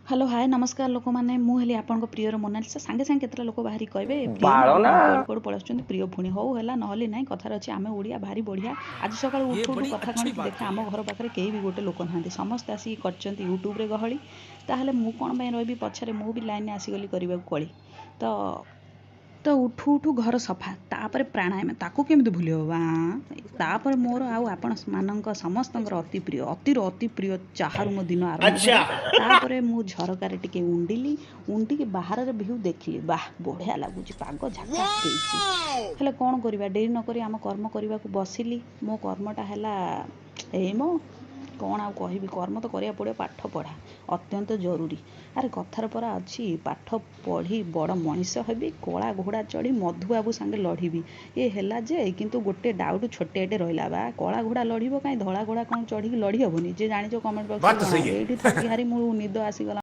Hello hi नमस्कार लोक मैंने मुझे आपण प्रियर मोनालिसा सांगे सांगे केतटा लोक बाहरी कहबे प्रिय बाଳ नु ନା कौड़ कौड़ पळाछन प्रिय पुणी हो हैला नहले नाही कथार अछि आमे ओडिया भारी बढ़िया। आज सकाळ ये उठू उठू बड़ी कथा अच्छी कण कि बात देखे कही आम आप। घर पाखरे केही भी गोटे लोक नाहांती समस्त आसी करचंती यूट्यूब रे गहली ताहले मु कोन पई रहबी पछरे मु भी लाइन आसीगली करबा कळी तो तो उठू उठू घर सफा तापर प्राणायाम ताकू केମିତି भूली हवा तापर मोर आउ आपण मानक समस्तଙ୍କର ଅତି ପ୍ରିୟ ଚାହାରୁ ମୋ ଦିନ ଆରମ୍ଭ अच्छा। ହେଲା। ତାପରେ ମୁଁ ଝରକାରେ ଟିକେ ଉଣ୍ଡିକି ବାହାରର ଭିଉ ଦେଖିଲି ବାଃ ବଢ଼ିଆ ଲାଗୁଛି ପାଗ ଝାକାସ୍ ଦେଇଛି। ହେଲେ କ'ଣ କରିବା ଡେରି ନକରି ଆମ କର୍ମ କରିବାକୁ ବସିଲି। ମୋ କର୍ମଟା ହେଲା ଏଇ ମୋ କ'ଣ ଆଉ କହିବି କର୍ମ ତ କରିବାକୁ ପଡ଼ିବ ପାଠ ପଢ଼ା ଅତ୍ୟନ୍ତ ଜରୁରୀ। ଆରେ କଥାରେ ପରା ଅଛି ପାଠ ପଢ଼ି ବଡ଼ ମଣିଷ ହେବି କଳା ଘୋଡ଼ା ଚଢ଼ି ମଧୁବାବୁ ସାଙ୍ଗେ ଲଢ଼ିବି। ଏ ହେଲା ଯେ କିନ୍ତୁ ଗୋଟେ ଡାଉଟ୍ ଛୋଟିଆଟେ ରହିଲା ବା କଳା ଘୋଡ଼ା ଲଢ଼ିବ କାହିଁ ଧଳା ଘୋଡ଼ା କ'ଣ ଚଢ଼ିକି ଲଢ଼ି ହେବନି? ଯେ ଜାଣିଛ କମେଣ୍ଟ ବକ୍ସରେ बात तो ଜଣାଅ। सही है। ଏଇଠି ଥକି ହାରି ମୁଁ ନିଦ ଆସିଗଲା।